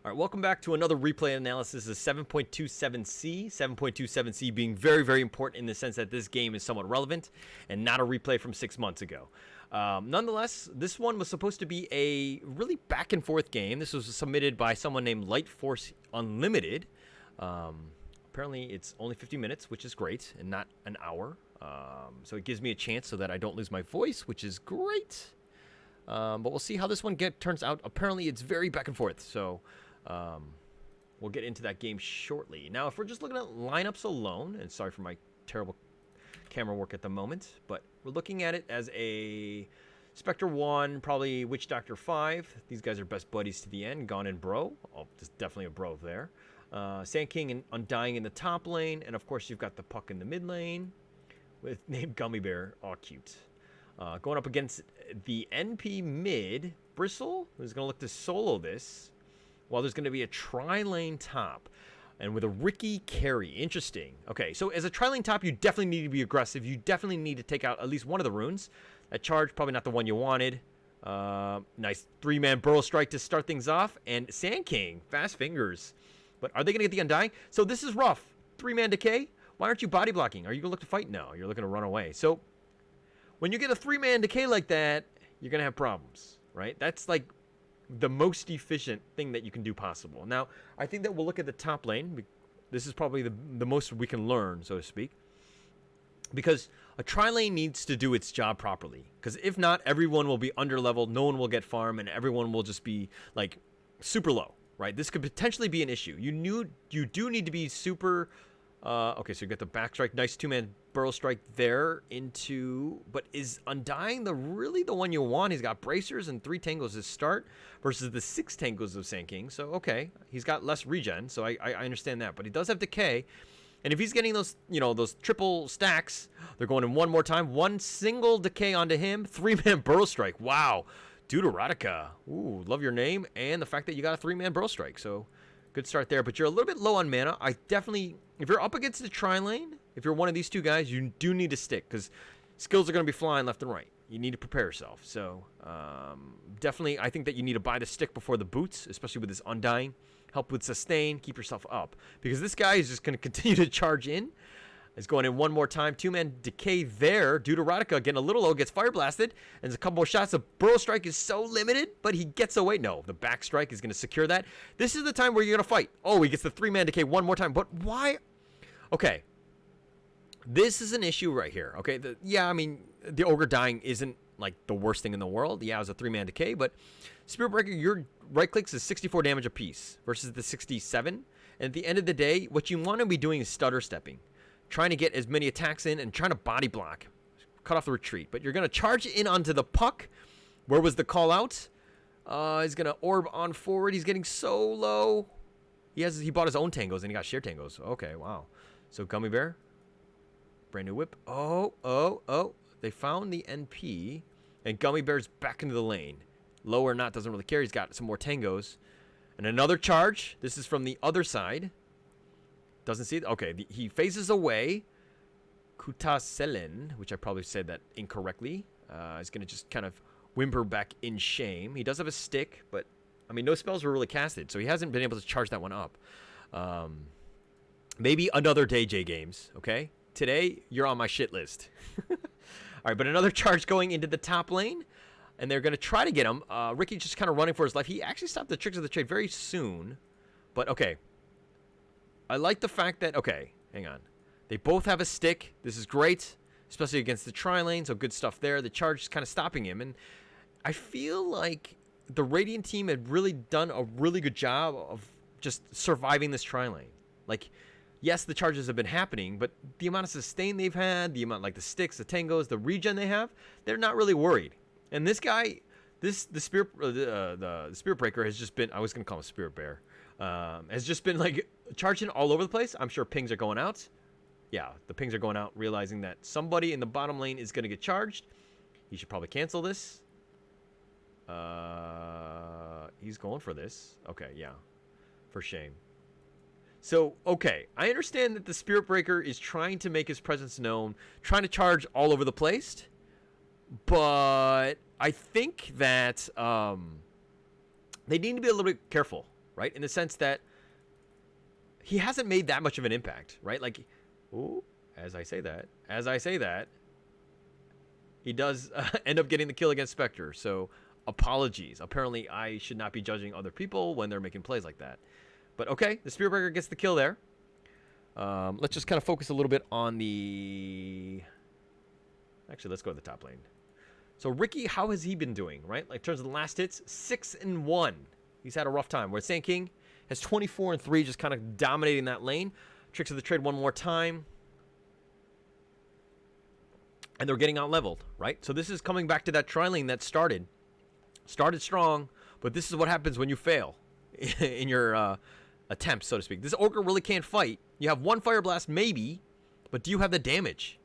All right, welcome back to another replay analysis of 7.27c. 7.27c being very, very important in the sense that this game is somewhat relevant and not a replay from 6 months ago. Nonetheless, this one was supposed to be a really back and forth game. This was submitted by someone named lightforceunlimited. Apparently, it's only 50 minutes, which is great, and not an hour. So it gives me a chance so that I don't lose my voice, which is great. But we'll see how this one turns out. Apparently, it's very back and forth, so we'll get into that game shortly. Now, if we're just looking at lineups alone, and sorry for my terrible camera work at the moment, but we're looking at it as a Spectre 1, probably Witch Doctor 5. These guys are best buddies to the end. Gone and Bro. Oh, there's definitely a Bro there. Sand King and Undying in the top lane, and of course, you've got the Puck in the mid lane with named Gummy Bear. Oh, cute. Going up against the NP mid, Bristle, who's going to look to solo this, while there's going to be a tri-lane top, and with a Ricky carry. Interesting. Okay, so as a tri-lane top, you definitely need to be aggressive. You definitely need to take out at least one of the runes. That charge, probably not the one you wanted. Nice 3-man Burrow Strike to start things off, and Sand King, fast fingers. But are they going to get the Undying? So this is rough. 3-man Decay. Why aren't you body blocking? Are you going to look to fight? No, you're looking to run away. So when you get a 3-man Decay like that, you're going to have problems, right? That's like the most efficient thing that you can do possible. Now, I think that we'll look at the top lane. This is probably the most we can learn, so to speak. Because a tri-lane needs to do its job properly. Because if not, everyone will be under-leveled, no one will get farm, and everyone will just be, like, super low, right? This could potentially be an issue. You do need to be super... okay, so you got the back strike. Nice 2-man Burrow Strike there into... But is Undying really the one you want? He's got Bracers and 3 Tangos to start versus the 6 Tangos of Sand King. So, okay, he's got less regen, so I understand that. But he does have Decay. And if he's getting those, those triple stacks, they're going in one more time. One single Decay onto him. 3-man Burrow Strike. Wow. Deuterotica. Ooh, love your name. And the fact that you got a 3-man Burrow Strike. So, good start there. But you're a little bit low on mana. I definitely... If you're up against the tri-lane, if you're one of these two guys, you do need to stick because skills are going to be flying left and right. You need to prepare yourself. So definitely, I think that you need to buy the stick before the boots, especially with this Undying. Help with sustain, keep yourself up. Because this guy is just going to continue to charge in. It's going in one more time. 2-man Decay there. Deuterotica getting a little low, gets fire blasted. And there's a couple more shots. The Burrow Strike is so limited, but he gets away. No, the back strike is going to secure that. This is the time where you're going to fight. Oh, he gets the 3-man Decay one more time. But why? Okay. This is an issue right here. Okay. The Ogre dying isn't like the worst thing in the world. Yeah, it was a 3-man Decay, but Spirit Breaker, your right clicks is 64 damage apiece versus the 67. And at the end of the day, what you want to be doing is stutter stepping. Trying to get as many attacks in and trying to body block. Cut off the retreat. But you're going to charge in onto the Puck. Where was the call out? He's going to orb on forward. He's getting so low. He bought his own Tangos and he got shared Tangos. Okay, wow. So Gummy Bear. Brand new whip. Oh. They found the NP. And Gummy Bear's back into the lane. Low or not, doesn't really care. He's got some more Tangos. And another charge. This is from the other side. Doesn't see it. Okay, he phases away. Kutaselen, which I probably said that incorrectly, is going to just kind of whimper back in shame. He does have a stick, but, no spells were really casted, so he hasn't been able to charge that one up. Maybe another day, J-Games, okay? Today, you're on my shit list. All right, but another charge going into the top lane, and they're going to try to get him. Ricky just kind of running for his life. He actually stopped the tricks of the trade very soon, but okay. I like the fact that, okay, hang on. They both have a stick. This is great, especially against the tri-lane, so good stuff there. The charge is kind of stopping him, and I feel like the Radiant team had really done a really good job of just surviving this tri-lane. Like, yes, the charges have been happening, but the amount of sustain they've had, the amount, like the sticks, the tangos, the regen they have, they're not really worried. And this guy, the Spirit Breaker has just been, I was going to call him a Spirit Bear, has just been like charging all over the place. I'm sure pings are going out. Yeah, the pings are going out, realizing that somebody in the bottom lane is going to get charged. He should probably cancel this. He's going for this. Okay, yeah. For shame. So, okay. I understand that the Spirit Breaker is trying to make his presence known, trying to charge all over the place. But I think that they need to be a little bit careful. right? In the sense that he hasn't made that much of an impact, right? Like, ooh, as I say that, he does end up getting the kill against Spectre. So apologies. Apparently, I should not be judging other people when they're making plays like that. But okay, the Spirit Breaker gets the kill there. Let's just kind of focus a little bit on the... Actually, let's go to the top lane. So Ricky, how has he been doing, right? Like, in terms of the last hits, 6-1. He's had a rough time. Where Sand King has 24-3, just kind of dominating that lane. Tricks of the Trade one more time. And they're getting out-leveled, right? So this is coming back to that trilane that started strong, but this is what happens when you fail in your attempts, so to speak. This Ogre really can't fight. You have one Fire Blast, maybe, but do you have the damage?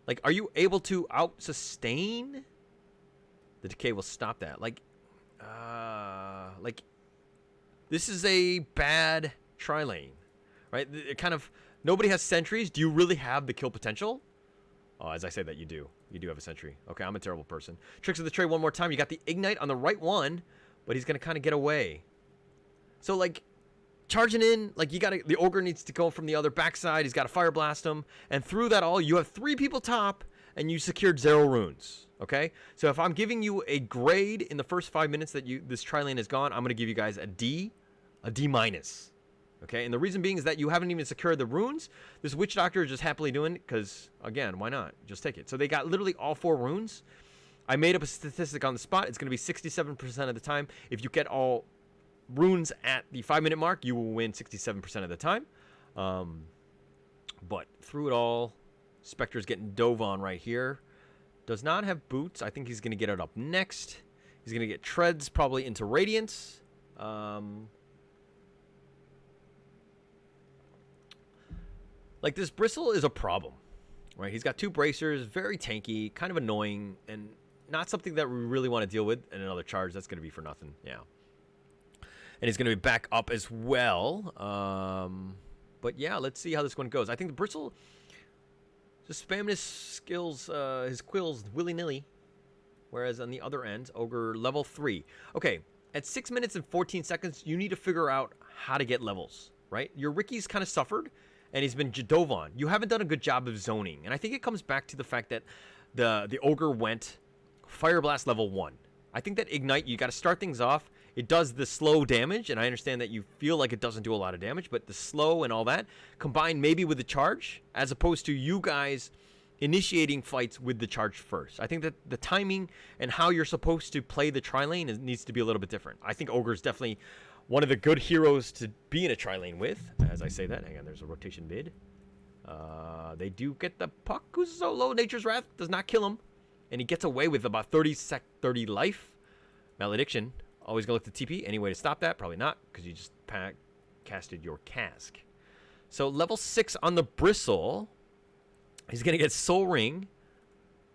Like, are you able to out-sustain? The Decay will stop that. Like, this is a bad trilane, right? It kind of, nobody has sentries. Do you really have the kill potential? Oh, as I say that, you do. You do have a sentry. Okay, I'm a terrible person. Tricks of the Trade one more time. You got the Ignite on the right one, but he's going to kind of get away. So, like, charging in, like, you got to, the Ogre needs to go from the other backside. He's got to Fire Blast him. And through that all, you have 3 people top, and you secured 0 runes. Okay? So, if I'm giving you a grade in the first 5 minutes that this trilane is gone, I'm going to give you guys a D minus. Okay, and the reason being is that you haven't even secured the runes. This Witch Doctor is just happily doing it because, again, why not? Just take it. So they got literally all 4 runes. I made up a statistic on the spot. It's going to be 67% of the time. If you get all runes at the 5-minute mark, you will win 67% of the time. But through it all, Spectre's getting dove on right here. Does not have boots. I think he's going to get it up next. He's going to get treads probably into Radiance. Like, this Bristle is a problem, right? He's got 2 bracers, very tanky, kind of annoying, and not something that we really want to deal with. And another charge, that's going to be for nothing, yeah. And he's going to be back up as well. But yeah, let's see how this one goes. I think the Bristle just spamming his skills, his quills willy-nilly. Whereas on the other end, Ogre level 3. Okay, at 6 minutes and 14 seconds, you need to figure out how to get levels, right? Your Ricky's kind of suffered, and he's been dove on. You haven't done a good job of zoning. And I think it comes back to the fact that the Ogre went Fire Blast level 1. I think that Ignite, you got to start things off. It does the slow damage, and I understand that you feel like it doesn't do a lot of damage, but the slow and all that, combined maybe with the charge, as opposed to you guys initiating fights with the charge first. I think that the timing and how you're supposed to play the trilane needs to be a little bit different. I think Ogre is definitely one of the good heroes to be in a trilane with. As I say that, hang on, there's a rotation mid. They do get the puck, who's so low. Nature's Wrath does not kill him, and he gets away with about 30 life. Malediction. Always gonna look to TP. Any way to stop that? Probably not, because you just casted your cask. So level 6 on the Bristle. He's gonna get Soul Ring,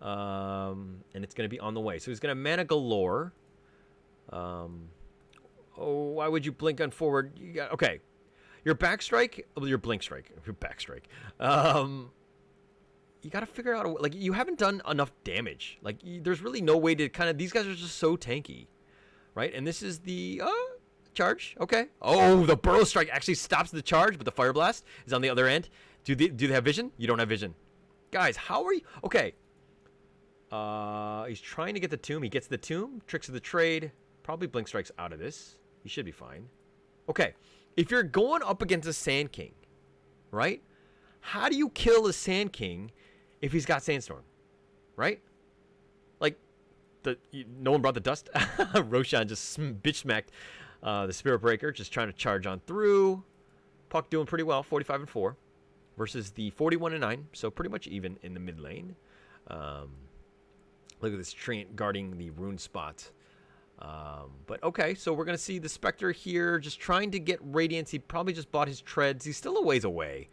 and it's gonna be on the way. So he's gonna Mana Galore. Oh, why would you blink on forward? You got, okay, your backstrike, your blink strike, your backstrike. You got to figure out like you haven't done enough damage. Like there's really no way to kind of. These guys are just so tanky, right? And this is the charge. Okay. Oh, the Burrow Strike actually stops the charge, but the Fire Blast is on the other end. Do they have vision? You don't have vision, guys. How are you? Okay. He's trying to get the tomb. He gets the tomb. Tricks of the Trade. Probably blink strikes out of this. He should be fine. Okay. If you're going up against a Sand King, right? How do you kill a Sand King if he's got Sandstorm, right? Like, no one brought the dust. Roshan just bitch smacked the Spirit Breaker, just trying to charge on through. Puck doing pretty well, 45-4 versus the 41-9, so pretty much even in the mid lane. Look at this Treant guarding the rune spot. But okay, so we're going to see the Spectre here just trying to get Radiance. He probably just bought his treads. He's still a ways away.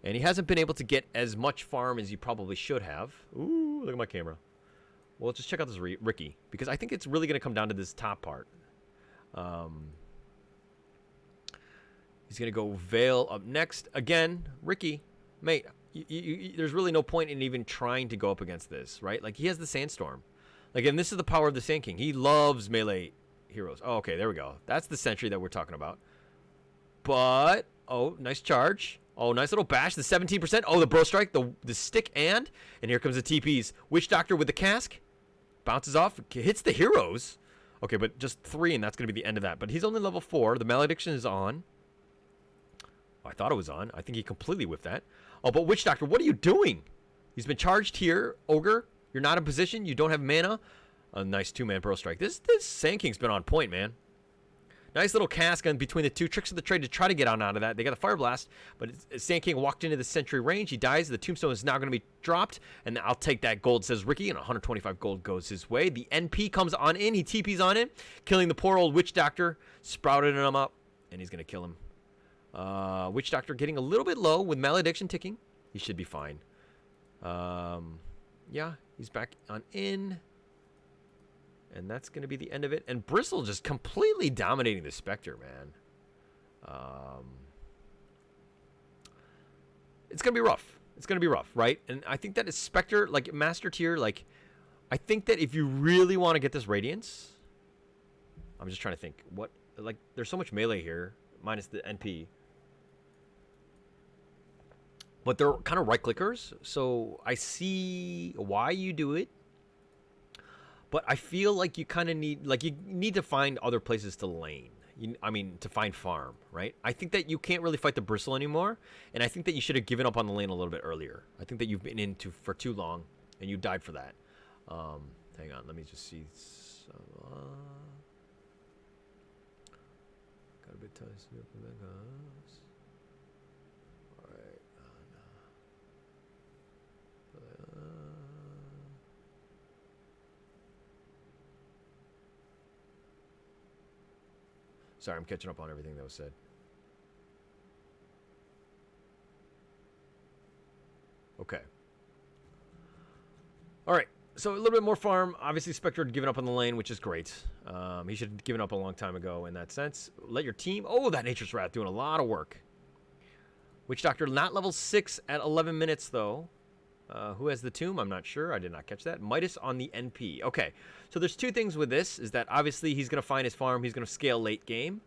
And he hasn't been able to get as much farm as he probably should have. Ooh, look at my camera. Well, let's just check out this Ricky, because I think it's really going to come down to this top part. He's going to go Veil up next. Again, Ricky, mate, there's really no point in even trying to go up against this, right? Like, he has the Sandstorm. Like, and this is the power of the Sand King. He loves melee heroes. Oh, okay, there we go. That's the sentry that we're talking about. But, oh, nice charge. Oh, nice little bash. The 17%. Oh, the bro strike, the stick and here comes the TPs. Witch Doctor with the cask. Bounces off, hits the heroes. Okay, but just 3, and that's going to be the end of that. But he's only level 4. The malediction is on. Oh, I thought it was on. I think he completely whiffed that. Oh, but Witch Doctor, what are you doing? He's been charged here. Ogre, you're not in position. You don't have mana. A nice 2-man bro strike. This Sand King's been on point, man. Nice little cask in between the two. Tricks of the trade to try to get out of that. They got the Fire Blast, but Sand King walked into the sentry range. He dies. The Tombstone is now going to be dropped, and I'll take that gold, says Ricky, and 125 gold goes his way. The NP comes on in. He TPs on in, killing the poor old Witch Doctor, sprouted him up, and he's going to kill him. Witch Doctor getting a little bit low with Malediction ticking. He should be fine. Yeah, he's back on in. And that's going to be the end of it. And Bristle just completely dominating the Spectre, man. It's going to be rough. It's going to be rough, right? And I think that is Spectre, like Master Tier, like, I think that if you really want to get this Radiance, I'm just trying to think. What, like, there's so much melee here, minus the NP. But they're kind of right clickers, so I see why you do it. But I feel like you kind of need, like, you need to find other places to lane. To find farm, right? I think that you can't really fight the Bristle anymore, and I think that you should have given up on the lane a little bit earlier. I think that you've been into for too long, and you died for that. Hang on, let me just see. Got a bit tight. All right. Sorry, I'm catching up on everything that was said. Okay. All right. So a little bit more farm. Obviously, Spectre had given up on the lane, which is great. He should have given up a long time ago in that sense. Let your team... Oh, that Nature's Wrath doing a lot of work. Witch Doctor not level 6 at 11 minutes, though. Who has the tomb? I'm not sure. I did not catch that. Midas on the NP. Okay, so there's two things with this. Is that obviously he's going to find his farm. He's going to scale late game.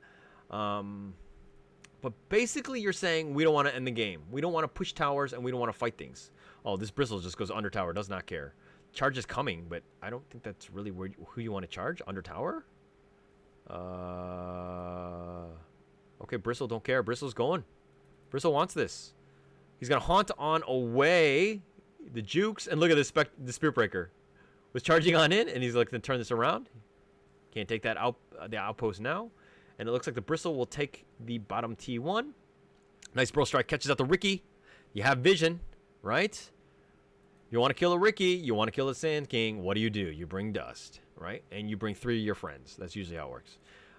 But basically you're saying we don't want to end the game. We don't want to push towers and we don't want to fight things. Oh, this Bristle just goes under tower. Does not care. Charge is coming, but I don't think that's really who you want to charge. Under tower? Okay, Bristle don't care. Bristle's going. Bristle wants this. He's going to haunt on away... The Jukes, and look at this the Spirit Breaker was charging on in, and he's like, to turn this around. Can't take that out the outpost now, and it looks like the Bristle will take the bottom T1. Nice bro strike, catches out the Ricky. You have vision, right? You want to kill a Ricky, you want to kill a Sand King. What do? You bring dust, right? And you bring 3 of your friends. That's usually how it works.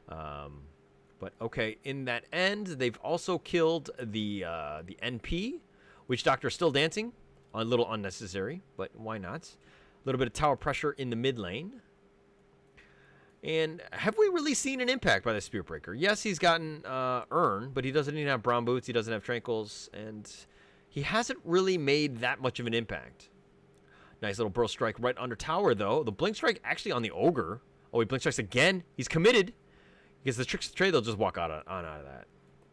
But okay, in that end, they've also killed the NP. Witch Doctor still dancing. A little unnecessary, but why not? A little bit of tower pressure in the mid lane. And have we really seen an impact by the Spirit Breaker? Yes, he's gotten Urn, but he doesn't even have Brown Boots. He doesn't have Tranquils, and he hasn't really made that much of an impact. Nice little Bro Strike right under tower, though. The Blink Strike actually on the Ogre. Oh, he Blink Strikes again. He's committed. Because the Tricks of Trade, they'll just walk out of that.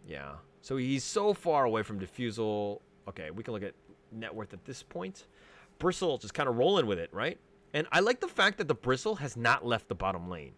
Yeah. So he's so far away from Diffusal. Okay, we can look at net worth at this point. Bristle just kind of rolling with it, right? And I like the fact that the Bristle has not left the bottom lane.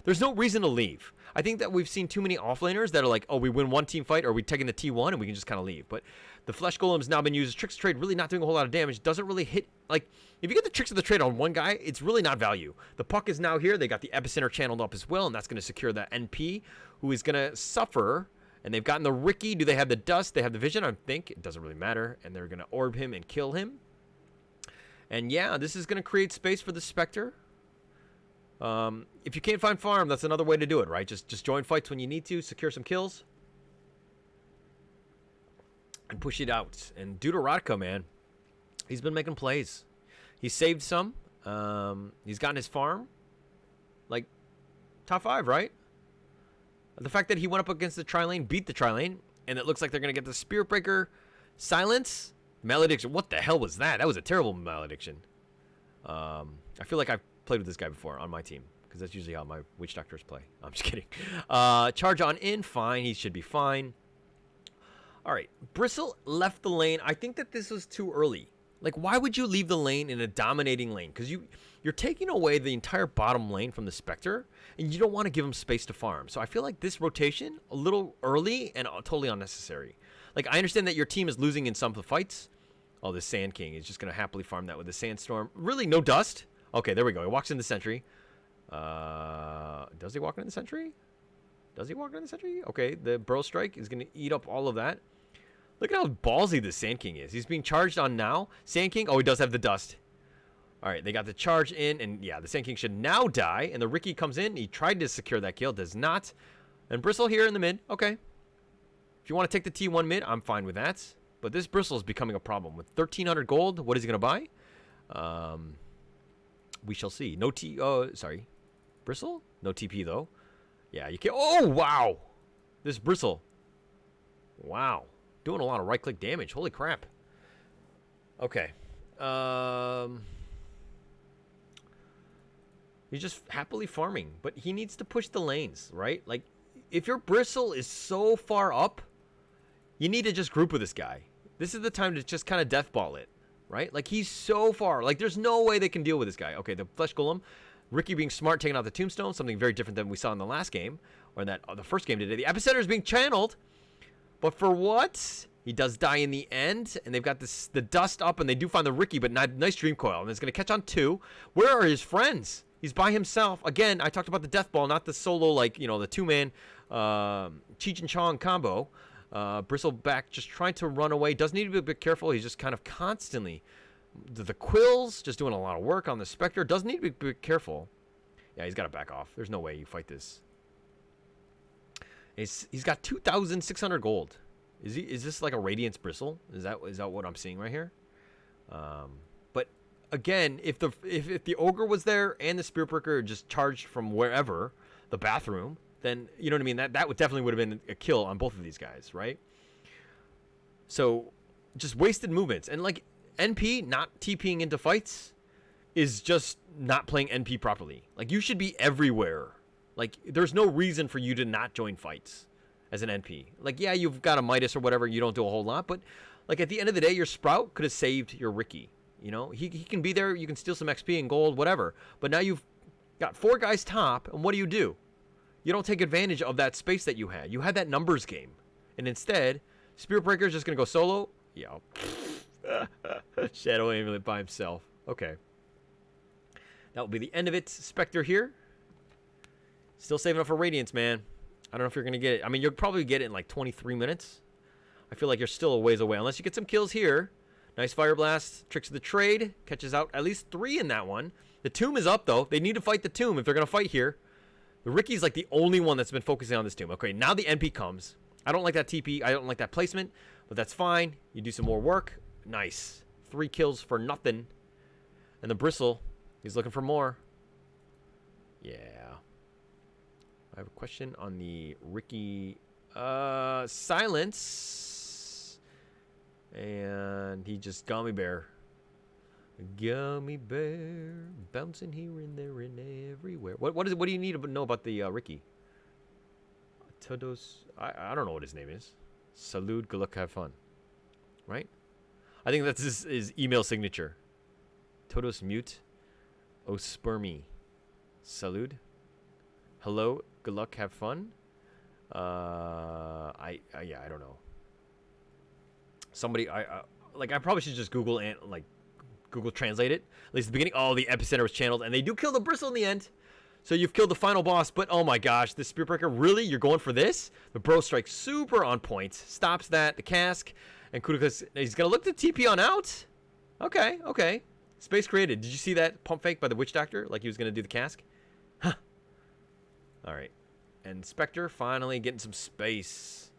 There's no reason to leave. I think that we've seen too many offlaners that are like, oh, we win one team fight or we take in the T1 and we can just kind of leave. But the Flesh Golem's now been used. Tricks of Trade really not doing a whole lot of damage. Doesn't really hit, like, if you get the Tricks of the Trade on one guy, it's really not value. The puck is now here. They got the Epicenter channeled up as well, and that's going to secure that NP, who is going to suffer. And they've gotten the Ricky. Do they have the dust? They have the vision. I think it doesn't really matter. And they're going to orb him and kill him. And yeah, this is going to create space for the Spectre. If you can't find farm, that's another way to do it, right? Just join fights when you need to, secure some kills, and push it out. And Deuterotica, man, he's been making plays. He saved some. He's gotten his farm. Like, top 5, right? The fact that he went up against the trilane, beat the trilane, and it looks like they're going to get the Spirit Breaker, silence, malediction. What the hell was that? That was a terrible malediction. I feel like I've played with this guy before on my team. because that's usually how my Witch Doctors play. I'm just kidding. Charge on in, fine. He should be fine. All right, Bristle left the lane. I think that this was too early. Like, why would you leave the lane in a dominating lane? Because you're taking away the entire bottom lane from the Spectre, and you don't want to give him space to farm. So I feel like this rotation, a little early and totally unnecessary. Like, I understand that your team is losing in some of the fights. Oh, the Sand King is just going to happily farm that with the Sandstorm. Really, no dust? Okay, there we go. He walks in the Sentry. Does he walk in the Sentry? Does he walk in the Sentry? Okay, the Burrow Strike is going to eat up all of that. Look at how ballsy the Sand King is. He's being charged on now. Sand King, oh, he does have the dust. All right, they got the charge in, and yeah, the Sand King should now die, and the Riki comes in. He tried to secure that kill, does not. And Bristle here in the mid, okay. If you want to take the T1 mid, I'm fine with that. But this Bristle is becoming a problem. With 1,300 gold, what is he going to buy? We shall see. No sorry. Bristle? No TP, though. Yeah, you can't. Oh, wow. This Bristle. Wow. Doing a lot of right-click damage. Holy crap. Okay. He's just happily farming. But he needs to push the lanes, right? Like, if your Bristle is so far up, you need to just group with this guy. This is the time to just kind of deathball it, right? Like, he's so far. Like, there's no way they can deal with this guy. Okay, the Flesh Golem. Riki being smart, taking out the Tombstone. Something very different than we saw in the last game. Or in that the first game today. The Epicenter is being channeled. But for what? He does die in the end, and they've got the dust up, and they do find the Riki, but nice Dream Coil, and it's going to catch on 2. Where are his friends? He's by himself. Again, I talked about the Death Ball, not the solo, like, you know, the two-man Cheech and Chong combo. Bristleback just trying to run away. Does need to be a bit careful. He's just kind of constantly. The Quills, just doing a lot of work on the Spectre. Does need to be a bit careful. Yeah, he's got to back off. There's no way you fight this. He's got 2,600 gold. Is this like a Radiance Bristle? Is that what I'm seeing right here? But again, if the Ogre was there and the Spearbreaker just charged from wherever, the bathroom, then you know what I mean. That definitely would have been a kill on both of these guys, right? So just wasted movements, and like NP not TPing into fights is just not playing NP properly. Like, you should be everywhere. Like, there's no reason for you to not join fights as an NP. Like, yeah, you've got a Midas or whatever. You don't do a whole lot. But, like, at the end of the day, your Sprout could have saved your Riki. You know? He can be there. You can steal some XP and gold, whatever. But now you've got 4 guys top. And what do? You don't take advantage of that space that you had. You had that numbers game. And instead, Spearbreaker is just going to go solo. Yeah. Shadow Amulet by himself. Okay. That will be the end of it. Spectre here. Still saving up for Radiance, man. I don't know if you're going to get it. I mean, you'll probably get it in like 23 minutes. I feel like you're still a ways away. Unless you get some kills here. Nice Fire Blast. Tricks of the Trade. Catches out at least 3 in that one. The Tomb is up, though. They need to fight the Tomb if they're going to fight here. The Riki's like the only one that's been focusing on this Tomb. Okay, now the NP comes. I don't like that TP. I don't like that placement. But that's fine. You do some more work. Nice. 3 kills for nothing. And the Bristle, he's looking for more. Yeah. I have a question on the Riki. Silence. And he just Gummy Bear. Gummy Bear. Bouncing here and there and everywhere. What do you need to know about the Riki? Todos. I don't know what his name is. Salud, good luck, have fun. Right? I think that's his email signature. Todos mute. Ospermi. Salud. Hello, good luck, have fun. Yeah, I don't know. Somebody, I probably should just Google and like Google Translate it. At least at the beginning. Oh, the Epicenter was channeled, and they do kill the Bristle in the end. So you've killed the final boss, but oh my gosh, this Spearbreaker, really? You're going for this? The Bro Strike super on point. Stops that, the cask, and Kudoka's, he's going to look to TP on out. Okay. Space created. Did you see that pump fake by the Witch Doctor? Like he was going to do the cask? Huh. All right. And Spectre finally getting some space.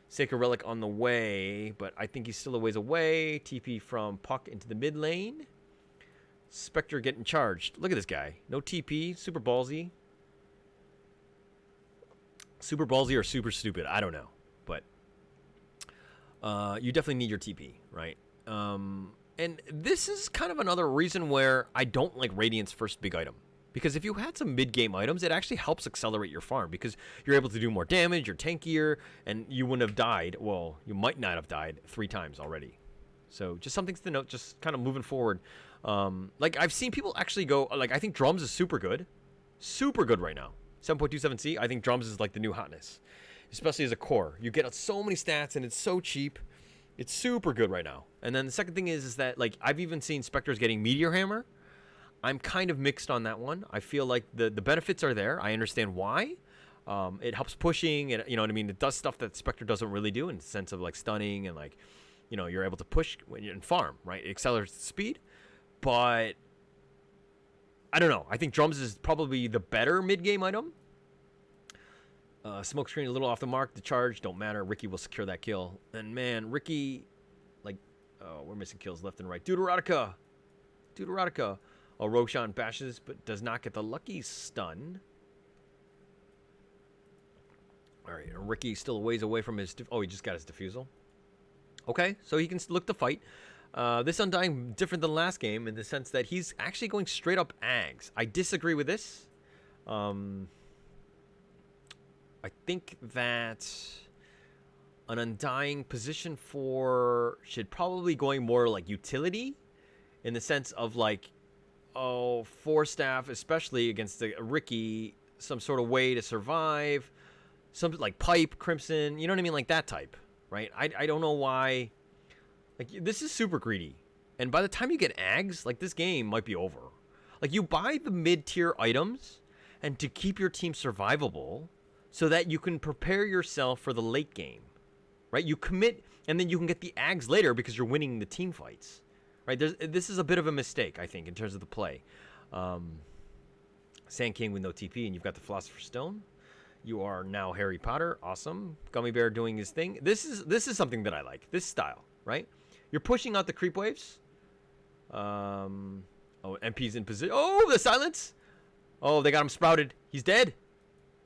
Sacred Relic on the way, but I think he's still a ways away. TP from Puck into the mid lane. Spectre getting charged. Look at this guy. No TP. Super ballsy. Super ballsy or super stupid. I don't know. But you definitely need your TP, right? And this is kind of another reason where I don't like Radiant's first big item. Because if you had some mid-game items, it actually helps accelerate your farm because you're able to do more damage, you're tankier, and you wouldn't have died. Well, you might not have died 3 times already. So just something to note, just kind of moving forward. Like, I've seen people actually go, like, I think drums is super good. Super good right now. 7.27C, I think drums is like the new hotness. Especially as a core. You get so many stats, and it's so cheap. It's super good right now. And then the second thing is that, like, I've even seen Spectres getting Meteor Hammer. I'm kind of mixed on that one. I feel like the benefits are there. I understand why. It helps pushing, and you know what I mean? It does stuff that Spectre doesn't really do in the sense of, like, stunning and, like, you know, you're able to push when you're in farm, right? It accelerates the speed. But I don't know. I think drums is probably the better mid-game item. Smoke screen a little off the mark. The charge don't matter. Ricky will secure that kill. And man, Ricky, like, oh, we're missing kills left and right. Deuterotica. Oh, Roshan bashes, but does not get the lucky stun. All right, Ricky still a ways away from his... Oh, he just got his defusal. Okay, so he can look to fight. This Undying different than last game in the sense that he's actually going straight up Ags. I disagree with this. I think that an Undying position 4 should probably going more like utility in the sense of, like, oh, 4 staff, especially against the Ricky, some sort of way to survive, something like pipe, crimson, you know what I mean, like that type, right? I don't know why, like, this is super greedy, and by the time you get Ags, like, this game might be over. Like, you buy the mid-tier items and to keep your team survivable so that you can prepare yourself for the late game, right? You commit, and then you can get the Ags later because you're winning the team fights. Right, this is a bit of a mistake, I think, in terms of the play. Sand King with no TP, and you've got the Philosopher's Stone. You are now Harry Potter, awesome. Gummy Bear doing his thing. This is something that I like. This style, right? You're pushing out the creep waves. Oh, MP's in position. Oh, the silence. Oh, they got him sprouted. He's dead,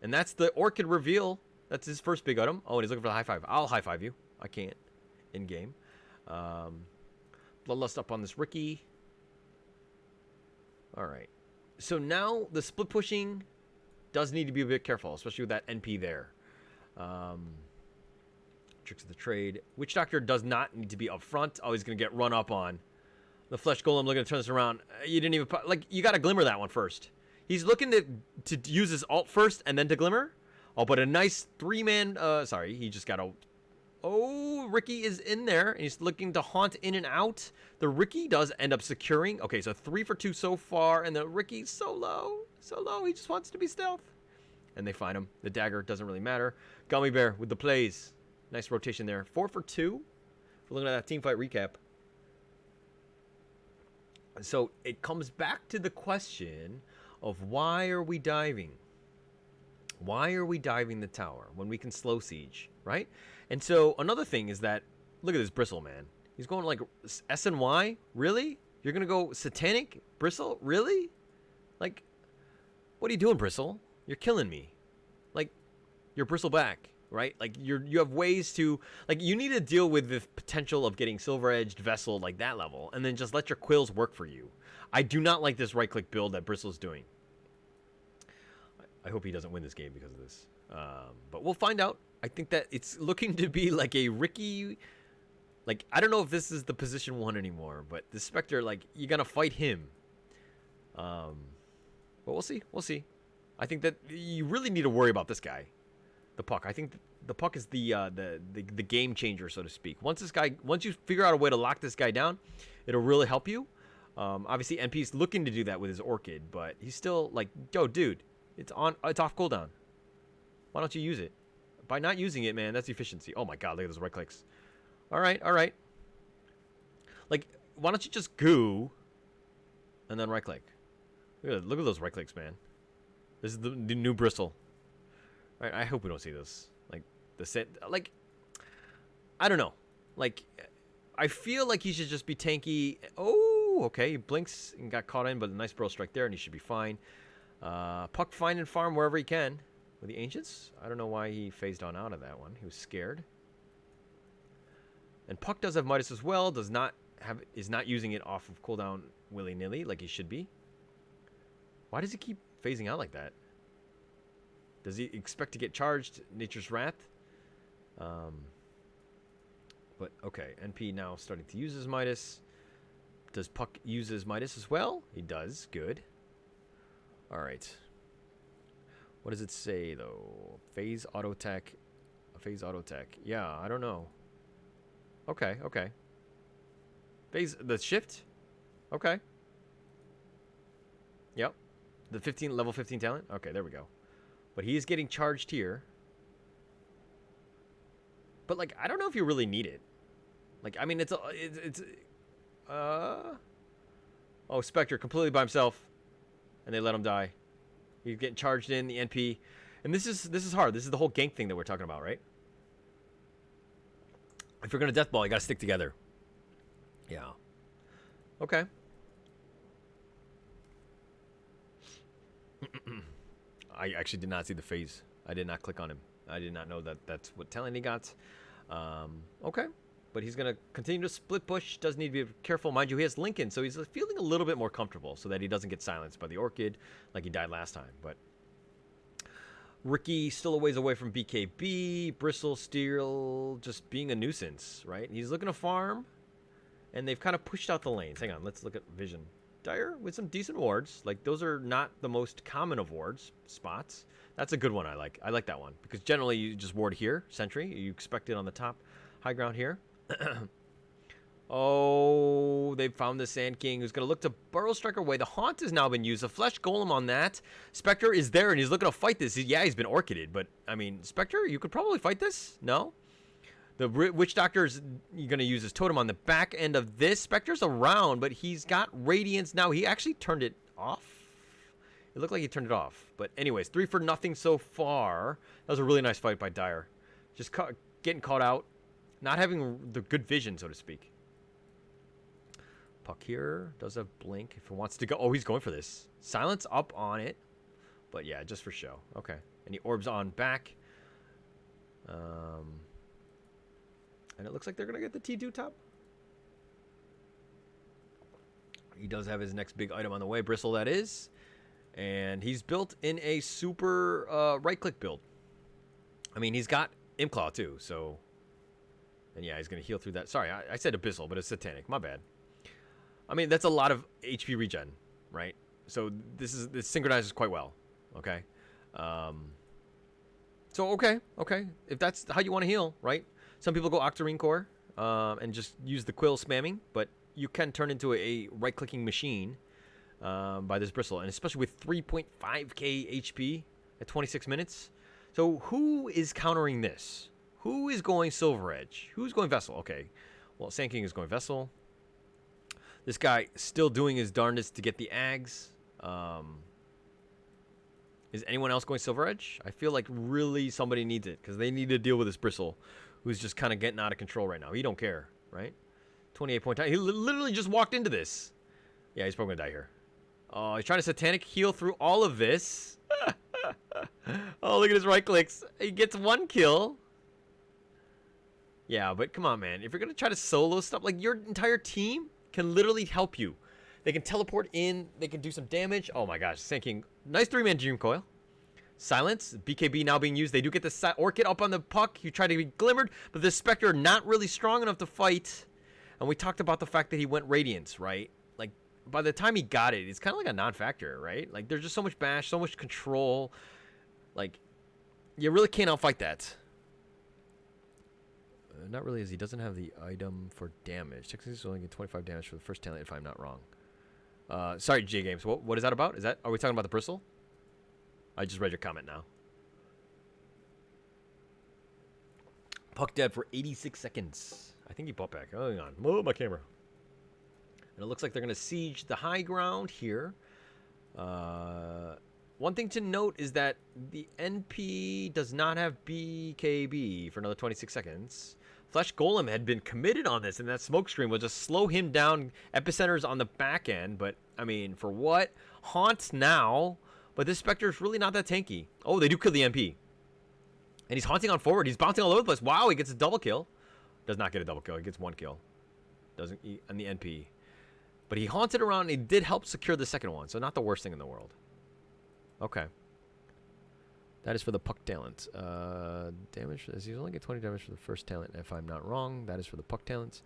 and that's the Orchid reveal. That's his first big item. Oh, and he's looking for the high five. I'll high five you. I can't in game. Bloodlust up on this Ricky. All right. So now the split pushing does need to be a bit careful, especially with that NP there. Tricks of the trade. Witch Doctor does not need to be up front. Oh, he's going to get run up on. The Flesh Golem looking to turn this around. You didn't even... Like, you got to Glimmer that one first. He's looking to use his ult first and then to Glimmer. Oh, but a nice 3-man... sorry, he just got a... Oh, Ricky is in there, and he's looking to haunt in and out. The Ricky does end up securing. Okay, so 3 for 2 so far, and the Ricky's so low. So low, he just wants to be stealth. And they find him. The dagger doesn't really matter. Gummy Bear with the plays. Nice rotation there. 4 for 2. We're looking at that team fight recap. So it comes back to the question of why are we diving? Why are we diving the tower when we can slow siege, right? And so another thing is that, look at this Bristle, man. He's going like SNY? Really? You're going to go Satanic? Bristle? Really? Like, what are you doing, Bristle? You're killing me. Like, you're Bristleback, right? Like, you have ways to, like, you need to deal with the potential of getting Silver-Edged Vessel like that level, and then just let your quills work for you. I do not like this right-click build that Bristle's doing. I hope he doesn't win this game because of this. But we'll find out. I think that it's looking to be like a Ricky... Like, I don't know if this is the position 1 anymore, but the Spectre, like, you're going to fight him. But we'll see. We'll see. I think that you really need to worry about this guy. The Puck. I think the Puck is the game changer, so to speak. Once you figure out a way to lock this guy down, it'll really help you. Obviously, NP's looking to do that with his Orchid, but he's still like, yo, dude, it's off cooldown. Why don't you use it? By not using it, man, that's efficiency. Oh my god, look at those right clicks. All right. Like, why don't you just goo and then right click? Look at those right clicks, man. This is the new Bristle. Right? I hope we don't see this. Like the set. Like, I don't know. Like, I feel like he should just be tanky. Oh, okay. He blinks and got caught in, but a nice Bro Strike there, and he should be fine. Puck find and farm wherever he can. With the Ancients? I don't know why he phased on out of that one. He was scared. And Puck does have Midas as well. Is not using it off of cooldown willy-nilly like he should be. Why does he keep phasing out like that? Does he expect to get charged? Nature's Wrath? But, okay. NP now starting to use his Midas. Does Puck use his Midas as well? He does. Good. Alright. What does it say, though? Phase auto tech. Phase auto tech. Yeah, I don't know. Okay, okay. Phase, the shift? Okay. Yep. The level 15 talent? Okay, there we go. But he is getting charged here. But, like, I don't know if you really need it. Like, I mean, oh, Spectre completely by himself. And they let him die. He's getting charged in, the NP. And this is hard. This is the whole gank thing that we're talking about, right? If you're going to deathball, you got to stick together. Yeah. Okay. I actually did not see the phase. I did not click on him. I did not know that that's what talent he got. Okay. But he's going to continue to split push. Does need to be careful. Mind you, he has Lincoln, so he's feeling a little bit more comfortable so that he doesn't get silenced by the Orchid like he died last time. But Ricky still a ways away from BKB. Bristle still just being a nuisance, right? He's looking to farm, and they've kind of pushed out the lanes. Hang on, let's look at Vision. Dire with some decent wards. Like, those are not the most common of wards spots. That's a good one I like. I like that one because generally you just ward here, Sentry. You expect it on the top high ground here. Oh, they found the Sand King who's going to look to Burrow Strike away. The Haunt has now been used. A Flesh Golem on that. Spectre is there, and he's looking to fight this. Yeah, he's been Orchided, but, I mean, Spectre, you could probably fight this? No? The Witch Doctor's going to use his totem on the back end of this. Spectre's around, but he's got Radiance now. He actually turned it off. It looked like he turned it off. But anyways, 3 for nothing so far. That was a really nice fight by Dire. Just getting caught out. Not having the good vision, so to speak. Puck here does have blink if he wants to go. Oh, he's going for this. Silence up on it. But yeah, just for show. Okay. And he orbs on back. And it looks like they're going to get the T2 top. He does have his next big item on the way. Bristle, that is. And he's built in a super right-click build. I mean, he's got Imclaw too, so... And yeah, he's going to heal through that. Sorry, I said Abyssal, but it's Satanic. My bad. I mean, that's a lot of HP regen, right? So this synchronizes quite well, okay? So, okay. If that's how you want to heal, right? Some people go Octarine Core and just use the Quill spamming, but you can turn into a right-clicking machine by this Bristle, and especially with 3.5k HP at 26 minutes. So who is countering this? Who is going Silver Edge? Who's going Vessel? Okay. Well, Sand King is going Vessel. This guy still doing his darndest to get the Ags. Is anyone else going Silver Edge? I feel like really somebody needs it because they need to deal with this Bristle who's just kind of getting out of control right now. He don't care, right? 28 point time. He literally just walked into this. Yeah, he's probably going to die here. Oh, he's trying to Satanic heal through all of this. Oh, look at his right clicks. He gets 1 kill. Yeah, but come on, man. If you're going to try to solo stuff, like your entire team can literally help you. They can teleport in. They can do some damage. Oh, my gosh. Sand King. Nice 3-man Dream Coil. Silence. BKB now being used. They do get the Orchid up on the Puck. You try to be glimmered, but the Spectre not really strong enough to fight. And we talked about the fact that he went Radiance, right? Like, by the time he got it, it's kind of like a non-factor, right? Like, there's just so much bash, so much control. Like, you really can't outfight that. Not really, as he doesn't have the item for damage. Technically, he's only get 25 damage for the first talent, if I'm not wrong. Sorry, J Games. What is that about? Are we talking about the Bristle? I just read your comment now. Puck dead for 86 seconds. I think he bought back. Oh, hang on. Move my camera. And it looks like they're going to siege the high ground here. One thing to note is that the NP does not have BKB for another 26 seconds. Flesh Golem had been committed on this, and that smoke screen will just slow him down. Epicenter's on the back end, but, I mean, for what? Haunts now, but this Spectre is really not that tanky. Oh, they do kill the NP. And he's haunting on forward. He's bouncing all over the place. Wow, he gets a double kill. Does not get a double kill. He gets 1 kill. Doesn't on the NP. But he haunted around, and he did help secure the second one, so not the worst thing in the world. Okay. That is for the puck talent. Damage. He's only get 20 damage for the first talent, if I'm not wrong. That is for the puck talents.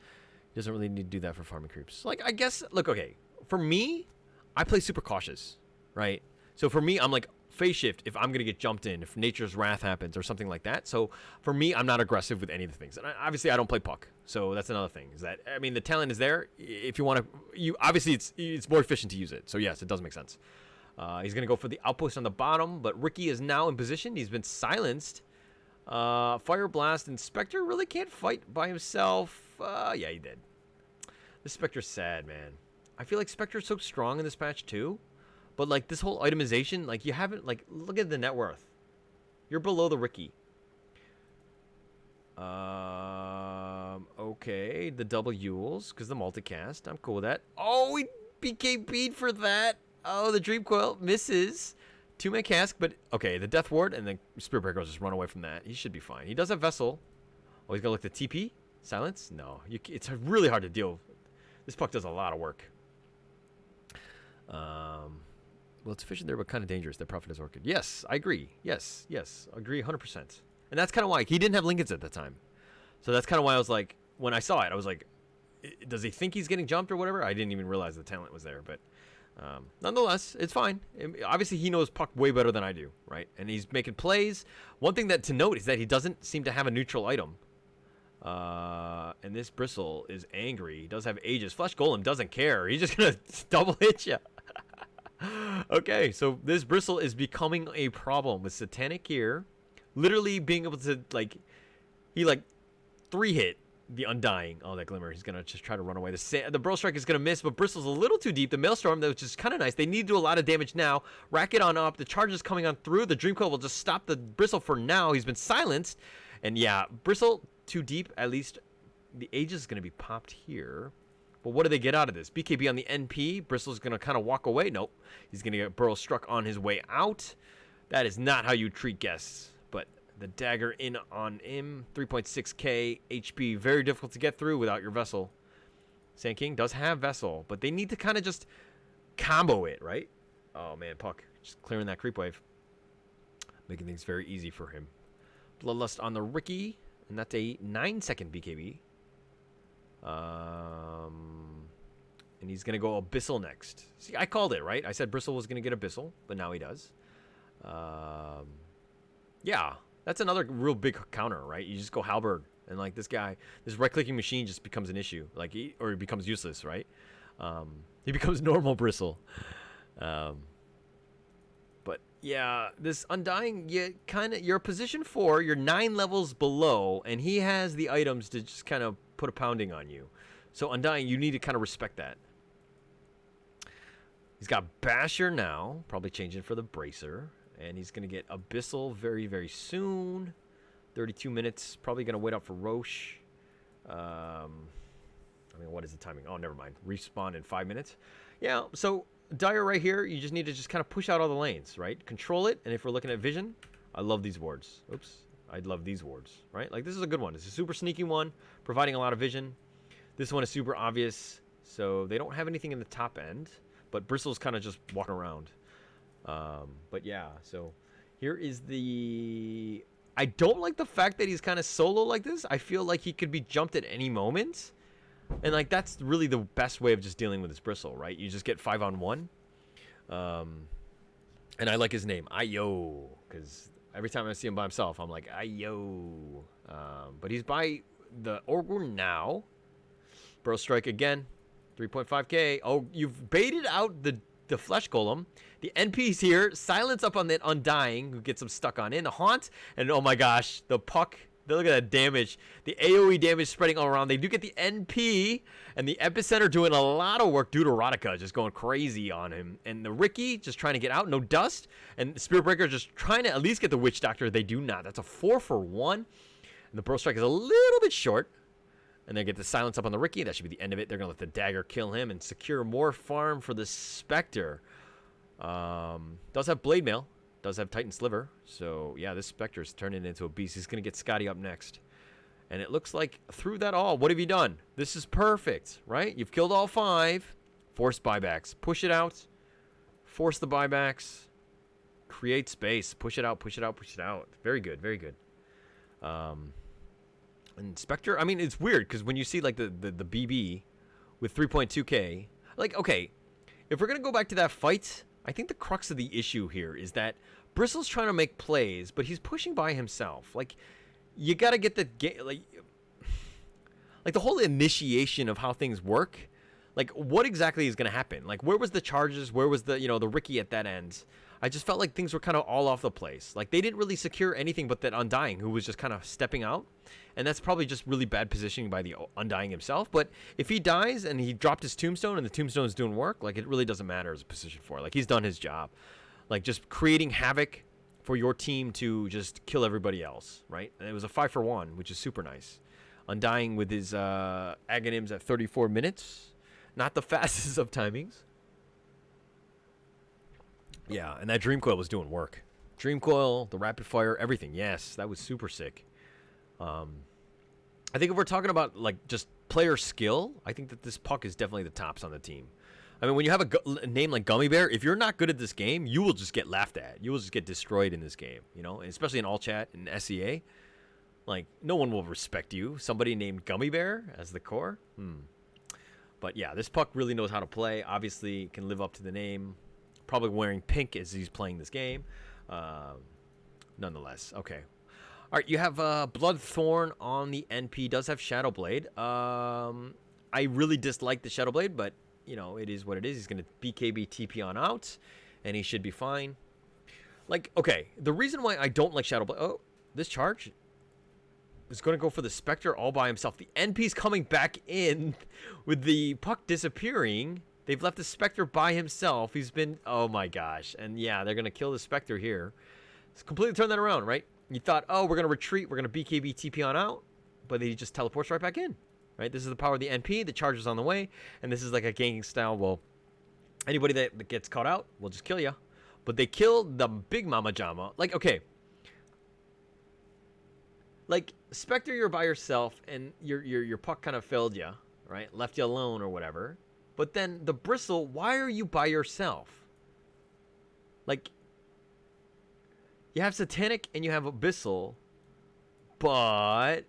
He doesn't really need to do that for farming creeps. Like, I guess, look, okay. For me, I play super cautious, right? So for me, I'm like, phase shift if I'm going to get jumped in, if Nature's Wrath happens or something like that. So for me, I'm not aggressive with any of the things. And obviously, I don't play puck. So that's another thing. Is that, I mean, the talent is there. If you want to, obviously, it's more efficient to use it. So yes, it does make sense. He's going to go for the outpost on the bottom, but Ricky is now in position. He's been silenced. Fire Blast and Spectre really can't fight by himself. Yeah, he did. This Spectre's sad, man. I feel like Spectre's so strong in this patch, too. But, like, this whole itemization, like, you haven't, like, look at the net worth. You're below the Ricky. Okay, the double Yules, because the multicast. I'm cool with that. Oh, he BKB'd for that. Oh, the Dream Coil misses. 2-man cask, but okay, the Death Ward and the Spirit Breaker will just run away from that. He should be fine. He does have Vessel. Oh, he's gonna look the TP. Silence? No, it's really hard to deal. This puck does a lot of work. Well, it's efficient there, but kind of dangerous. The Prophet is Orchid. Yes, I agree. Yes, agree 100%. And that's kind of why he didn't have Lincolns at the time. So that's kind of why I was like, when I saw it, I was like, does he think he's getting jumped or whatever? I didn't even realize the talent was there, but. Nonetheless, it's fine. Obviously, he knows puck way better than I do, right? And he's making plays. One thing to note is that he doesn't seem to have a neutral item. And this Bristle is angry. He does have Aegis. Flesh Golem doesn't care. He's just going to double hit you. Okay, so this Bristle is becoming a problem with Satanic here. Literally being able to, like, he, like, 3-hit. The Undying. Oh, that Glimmer. He's going to just try to run away. The Burrow Strike is going to miss, but Bristle's a little too deep. The Maelstrom, which is kind of nice. They need to do a lot of damage now. Rack it on up. The charge is coming on through. The Dream Coil will just stop the Bristle for now. He's been silenced. And yeah, Bristle too deep. At least the Aegis is going to be popped here. But what do they get out of this? BKB on the NP. Bristle's going to kind of walk away. Nope. He's going to get Burrow struck on his way out. That is not how you treat guests. The dagger in on him, 3.6k HP, very difficult to get through without your Vessel. Sand King does have Vessel, but they need to kind of just combo it, right? Oh man, Puck, just clearing that creep wave. Making things very easy for him. Bloodlust on the Ricky, and that's a 9-second BKB. And he's going to go Abyssal next. See, I called it, right? I said Bristle was going to get Abyssal, but now he does. Yeah. That's another real big counter, right? You just go Halberd, and like this guy, this right-clicking machine just becomes an issue, like or he becomes useless, right? He becomes normal Bristle. But yeah, this Undying, you're position 4, you're 9 levels below, and he has the items to just kind of put a pounding on you. So Undying, you need to kind of respect that. He's got Basher now, probably changing for the Bracer. And he's going to get Abyssal very, very soon. 32 minutes. Probably going to wait up for Roche. I mean, what is the timing? Oh, never mind. Respawn in 5 minutes. Yeah, so Dire right here, you just need to just kind of push out all the lanes, right? Control it. And if we're looking at vision, I love these wards. Oops. I love these wards, right? Like, this is a good one. It's a super sneaky one, providing a lot of vision. This one is super obvious. So they don't have anything in the top end. But Bristle's kind of just walking around. But yeah, so here is the... I don't like the fact that he's kind of solo like this. I feel like he could be jumped at any moment. And like that's really the best way of just dealing with this Bristle, right? You just get 5-on-1. And I like his name, Ayo, because every time I see him by himself, I'm like, Ayo. But he's by the Orgwin now. Burrow Strike again, 3.5k. Oh, you've baited out the Flesh Golem. The NP's here. Silence up on that Undying, who gets him stuck on in. The Haunt, and oh my gosh, the Puck. Look at that damage. The AoE damage spreading all around. They do get the NP, and the Epicenter doing a lot of work. Deuterotica just going crazy on him. And the Ricky just trying to get out. No dust. And Spirit Breaker just trying to at least get the Witch Doctor. They do not. That's a 4-for-1. And the Burrow Strike is a little bit short. And they get the silence up on the Ricky. That should be the end of it. They're going to let the dagger kill him and secure more farm for the Spectre. Does have Blade Mail. Does have Titan Sliver. So, yeah, this Spectre's turning into a beast. He's going to get Scotty up next. And it looks like through that all, what have you done? This is perfect, right? You've killed all 5. Force buybacks. Push it out. Force the buybacks. Create space. Push it out, push it out, push it out. Very good, very good. And Spectre, I mean, it's weird because when you see like the BB with 3.2k, like, okay, if we're going to go back to that fight, I think the crux of the issue here is that Bristle's trying to make plays, but he's pushing by himself. Like, you got to get the game, like the whole initiation of how things work. Like, what exactly is going to happen? Like, where was the charges? Where was the, the Ricky at that end? I just felt like things were kind of all off the place. Like, they didn't really secure anything but that Undying, who was just kind of stepping out. And that's probably just really bad positioning by the Undying himself. But if he dies and he dropped his tombstone and the tombstone is doing work, like, it really doesn't matter as a position for. Like, he's done his job. Like, just creating havoc for your team to just kill everybody else, right? And it was a 5-for-1, which is super nice. Undying with his Aghanims at 34 minutes. Not the fastest of timings. Yeah, and that Dream Coil was doing work. Dream Coil, the rapid fire, everything. Yes, that was super sick. I think if we're talking about like just player skill, I think that this puck is definitely the tops on the team. I mean, when you have a name like Gummy Bear, if you're not good at this game, you will just get laughed at. You will just get destroyed in this game, and especially in all chat and SEA. Like, no one will respect you. Somebody named Gummy Bear as the core. But yeah, this puck really knows how to play. Obviously, can live up to the name. Probably wearing pink as he's playing this game. Nonetheless, okay. All right, you have Bloodthorn on the NP. Does have Shadowblade. I really dislike the Shadowblade, but, it is what it is. He's going to BKB TP on out, and he should be fine. Like, okay, the reason why I don't like Shadowblade... Oh, this charge is going to go for the Spectre all by himself. The NP's coming back in with the puck disappearing. They've left the Spectre by himself. He's been... Oh, my gosh. And, yeah, they're going to kill the Spectre here. It's completely turned that around, right? You thought, oh, we're going to retreat. We're going to BKB TP on out. But he just teleports right back in, right? This is the power of the NP. The charge is on the way. And this is like a ganking style. Well, anybody that gets caught out will just kill you. But they killed the big Mama Jama. Like, okay. Like, Spectre, you're by yourself. And your puck kind of failed you, right? Left you alone or whatever. But then the Bristle, why are you by yourself? Like, you have Satanic and you have Abyssal, but,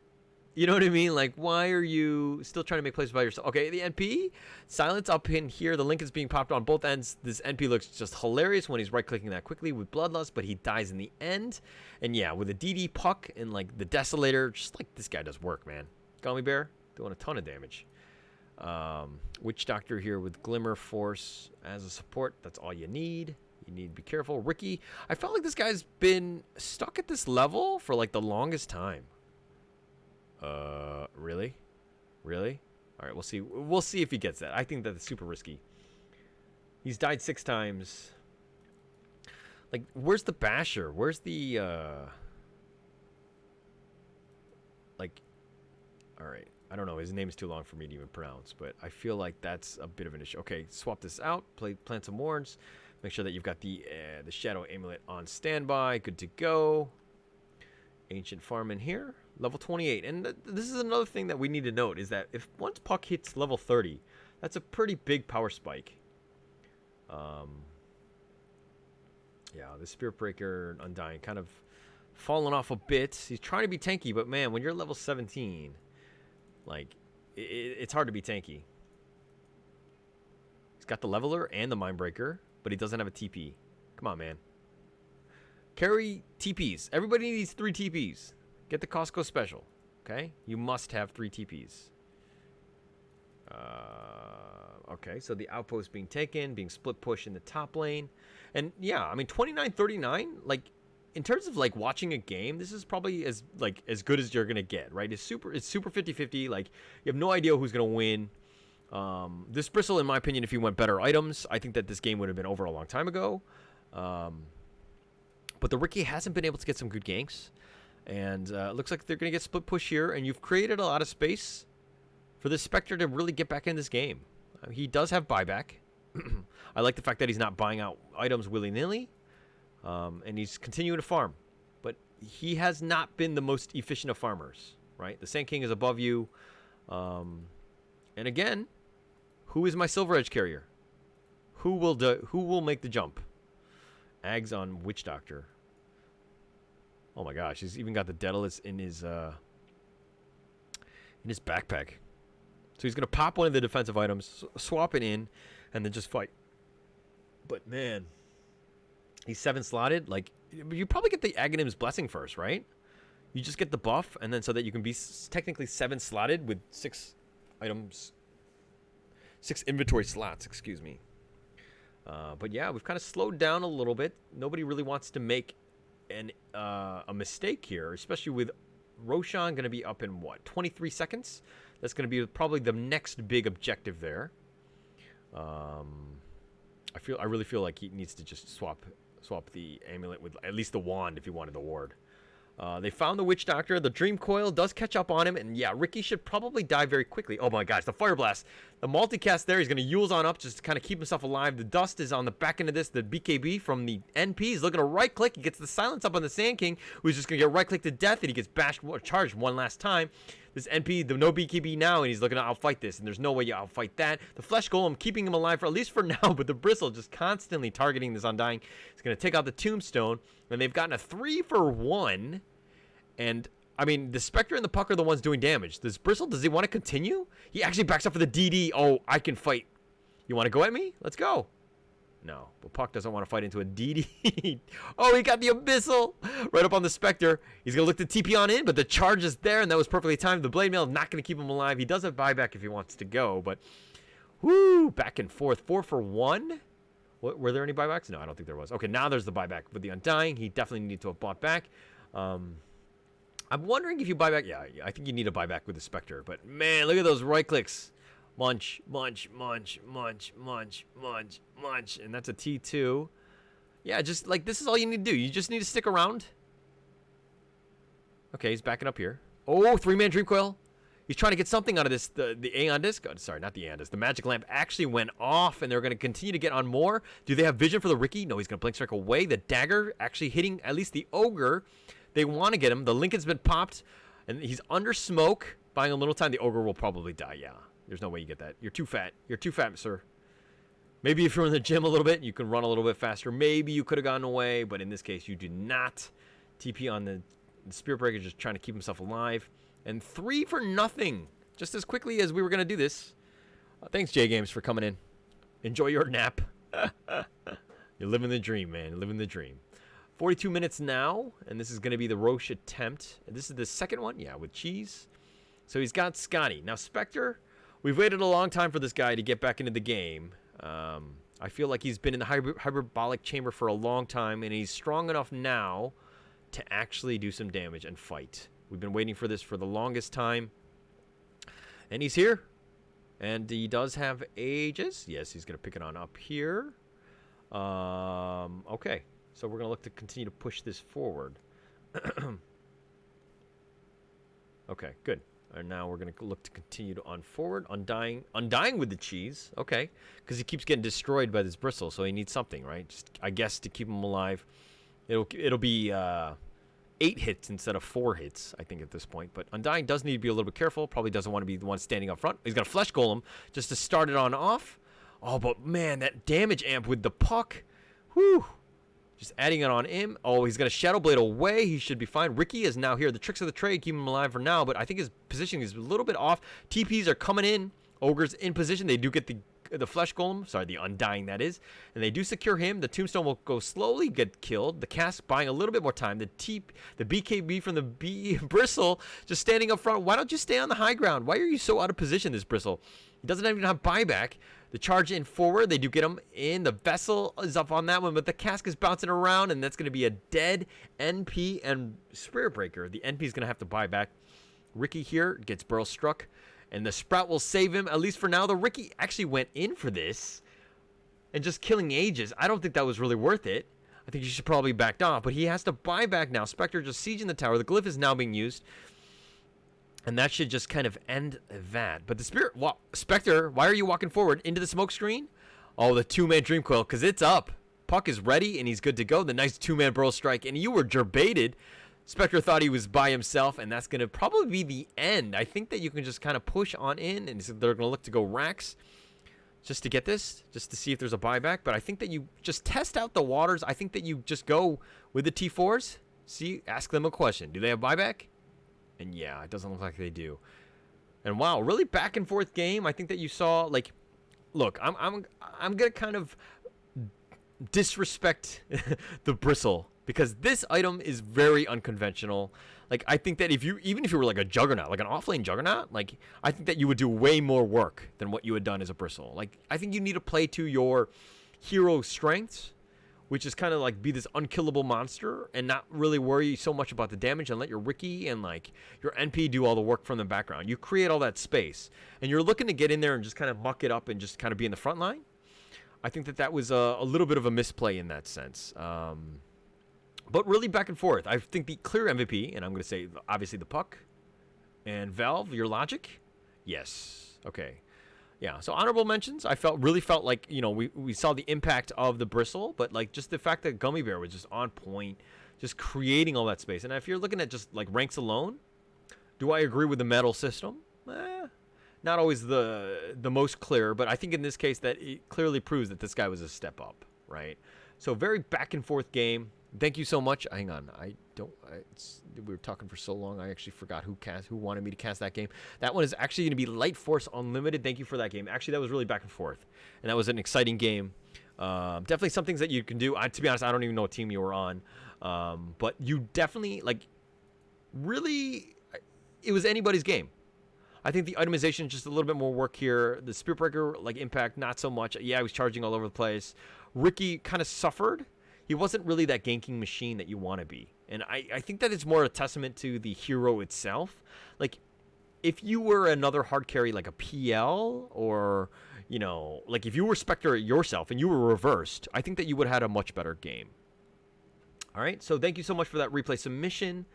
you know what I mean? Like, why are you still trying to make plays by yourself? Okay, the NP, Silence up in here. The link is being popped on both ends. This NP looks just hilarious when he's right-clicking that quickly with Bloodlust, but he dies in the end. And yeah, with a DD puck and, like, the Desolator, just like this guy does work, man. Gummy Bear doing a ton of damage. Witch Doctor here with Glimmer Force as a support. That's all you need. You need to be careful. Ricky, I felt like this guy's been stuck at this level for like the longest time. Really? Really? All right, we'll see. We'll see if he gets that. I think that's super risky. He's died 6 times. Like, where's the Basher? Where's the, like, all right. I don't know. His name is too long for me to even pronounce, but I feel like that's a bit of an issue. Okay, swap this out. Plant some wards. Make sure that you've got the Shadow Amulet on standby. Good to go. Ancient Farm in here. Level 28. And this is another thing that we need to note, is that if once puck hits level 30, that's a pretty big power spike. Yeah, the Spirit Breaker, Undying, kind of falling off a bit. He's trying to be tanky, but man, when you're level 17... Like, it's hard to be tanky. He's got the Leveler and the Mindbreaker, but he doesn't have a TP. Come on, man. Carry TPs. Everybody needs 3 TPs. Get the Costco special, okay? You must have 3 TPs. Okay, so the outpost being taken, being split push in the top lane. And, yeah, I mean, 29-39, like... In terms of like watching a game, this is probably as good as you're gonna get, right? It's super 50-50. Like, you have no idea who's gonna win. This Bristle, in my opinion, if he went better items, I think that this game would have been over a long time ago. But the Ricky hasn't been able to get some good ganks, and it looks like they're gonna get split push here. And you've created a lot of space for this Spectre to really get back in this game. He does have buyback. I like the fact that he's not buying out items willy-nilly. And he's continuing to farm. But he has not been the most efficient of farmers, right? The Sand King is above you. And again, who is my Silver Edge carrier? Who will make the jump? Ags on Witch Doctor. Oh my gosh, he's even got the Daedalus in his backpack. So he's gonna pop one of the defensive items, swap it in, and then just fight. But man, he's 7 slotted. Like, you probably get the Aghanim's Blessing first, right? You just get the buff, and then so that you can be technically 7 slotted with 6 items, 6 inventory slots. Excuse me. But yeah, we've kind of slowed down a little bit. Nobody really wants to make a mistake here, especially with Roshan going to be up in what, 23 seconds. That's going to be probably the next big objective there. I really feel like he needs to just swap the amulet with at least the wand if he wanted the ward. They found the Witch Doctor. The Dream Coil does catch up on him, and yeah, Ricky should probably die very quickly. Oh my gosh, the Fire Blast. The multicast there, he's going to Yule's on up just to kind of keep himself alive. The Dust is on the back end of this. The BKB from the NP. He's looking to right-click. He gets the silence up on the Sand King, who's just going to get right-clicked to death, and he gets charged one last time. This NP, the no BKB now, and he's looking to outfight this, and there's no way you outfight that. The Flesh Golem keeping him alive for at least for now, but the Bristle just constantly targeting this Undying. He's going to take out the Tombstone, and they've gotten a 3-for-1. And, I mean, the Spectre and the Puck are the ones doing damage. This Bristle, does he want to continue? He actually backs up for the DD. Oh, I can fight. You want to go at me? Let's go. No, but Puck doesn't want to fight into a DD. Oh, he got the Abyssal right up on the Spectre. He's going to look to TP on in, but the charge is there, and that was perfectly timed. The Blade Mail is not going to keep him alive. He does have buyback if he wants to go, but whoo, back and forth. 4-for-1. Were there any buybacks? No, I don't think there was. Okay, now there's the buyback with the Undying. He definitely needs to have bought back. I'm wondering if you buy back. Yeah, I think you need a buyback with the Spectre. But, man, look at those right clicks. Munch, munch, munch, munch, munch, munch, munch. And that's a T2. Yeah, just, like, this is all you need to do. You just need to stick around. Okay, he's backing up here. Oh, 3-man Dream Coil. He's trying to get something out of this. The Aeon Disc. Oh, sorry, not the Aeon Disc. The Magic Lamp actually went off, and they're going to continue to get on more. Do they have vision for the Ricky? No, he's going to Blink Strike away. The Dagger actually hitting at least the Ogre. They want to get him. The Lincoln's been popped, and he's under smoke. Buying a little time, the Ogre will probably die. Yeah, there's no way you get that. You're too fat. You're too fat, sir. Maybe if you're in the gym a little bit, you can run a little bit faster. Maybe you could have gotten away, but in this case, you do not. TP on the Spirit Breaker, just trying to keep himself alive. And 3 for nothing. Just as quickly as we were going to do this. Thanks, J Games, for coming in. Enjoy your nap. You're living the dream, man. You're living the dream. 42 minutes now, and this is going to be the Roche attempt. And this is the second one, yeah, with Cheese. So he's got Scotty. Now, Spectre, we've waited a long time for this guy to get back into the game. I feel like he's been in the hyperbolic chamber for a long time, and he's strong enough now to actually do some damage and fight. We've been waiting for this for the longest time. And he's here. And he does have Aegis. Yes, he's going to pick it on up here. Okay. So we're going to look to continue to push this forward. Okay, good. And now we're going to look to continue to on forward. Undying with the Cheese. Okay. Because he keeps getting destroyed by this Bristle, so he needs something, right? Just, I guess, to keep him alive. It'll be 8 hits instead of 4 hits, I think, at this point. But Undying does need to be a little bit careful. Probably doesn't want to be the one standing up front. He's got a Flesh Golem just to start it on off. Oh, but man, that damage amp with the Puck. Whew. Just adding it on him. Oh, he's got a Shadow Blade away. He should be fine. Ricky is now here. The tricks of the trade keep him alive for now, but I think his positioning is a little bit off. TPs are coming in. Ogre's in position. They do get the Flesh Golem. Sorry, the Undying, that is. And they do secure him. The Tombstone will go slowly, get killed. The Cask buying a little bit more time. The BKB from the Bristle just standing up front. Why don't you stay on the high ground? Why are you so out of position, this Bristle? He doesn't even have buyback. The charge in forward, they do get him in. The Vessel is up on that one, but the Cask is bouncing around, and that's going to be a dead NP and Spirit Breaker. The NP is going to have to buy back. Ricky here gets Burrow struck, and the Sprout will save him, at least for now. The Ricky actually went in for this, and just killing Aegis. I don't think that was really worth it. I think he should probably backed off, but he has to buy back now. Spectre just sieging the tower. The Glyph is now being used. And that should just kind of end that. But the Spectre, why are you walking forward into the smoke screen? Oh, the 2-man Dream Coil, because it's up. Puck is ready, and he's good to go. The nice 2-man Burrow Strike, and you were gerbated. Spectre thought he was by himself, and that's going to probably be the end. I think that you can just kind of push on in, and they're going to look to go Rax. just to get this, just to see if there's a buyback. But I think that you just test out the waters. I think that you just go with the T4s. See, ask them a question. Do they have buyback? And yeah, it doesn't look like they do. And wow, really back and forth game. I think that you saw, like, look, I'm gonna kind of disrespect the bristle because this item is very unconventional. Like, I think that even if you were like a juggernaut, like an offlane juggernaut, like, I think that you would do way more work than what you had done as a bristle. Like, I think you need to play to your hero strengths, which is kind of like be this unkillable monster and not really worry so much about the damage and let your Ricky and like your NP do all the work from the background. You create all that space and you're looking to get in there and just kind of muck it up and just kind of be in the front line. I think that that was a little bit of a misplay in that sense. But really back and forth. I think the clear MVP, and I'm going to say obviously the puck and Valve, your logic. Yes. Okay. Yeah. So honorable mentions. I really felt like, you know, we saw the impact of the bristle, but like just the fact that Gummy Bear was just on point, just creating all that space. And if you're looking at just like ranks alone, do I agree with the medal system? Not always the most clear, but I think in this case that it clearly proves that this guy was a step up, right? So very back and forth game. Thank you so much. Hang on, we were talking for so long. I actually forgot who wanted me to cast that game. That one is actually going to be Light Force Unlimited. Thank you for that game. Actually, that was really back and forth, and that was an exciting game. Definitely some things that you can do. To be honest, I don't even know what team you were on, but you definitely really, it was anybody's game. I think the itemization just a little bit more work here. The Spirit Breaker impact not so much. Yeah, he was charging all over the place. Ricky kind of suffered. He wasn't really that ganking machine that you want to be. And I think that it's more a testament to the hero itself. Like, if you were another hard carry like a PL or, you know, like if you were Spectre yourself and you were reversed, I think that you would have had a much better game. All right, so thank you so much for that replay submission.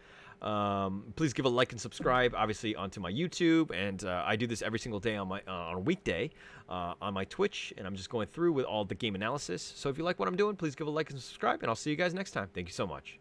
Please give a like and subscribe, obviously, onto my YouTube, and I do this every single day on a weekday on my Twitch, and I'm just going through with all the game analysis. So if you like what I'm doing, please give a like and subscribe, and I'll see you guys next time. Thank you so much.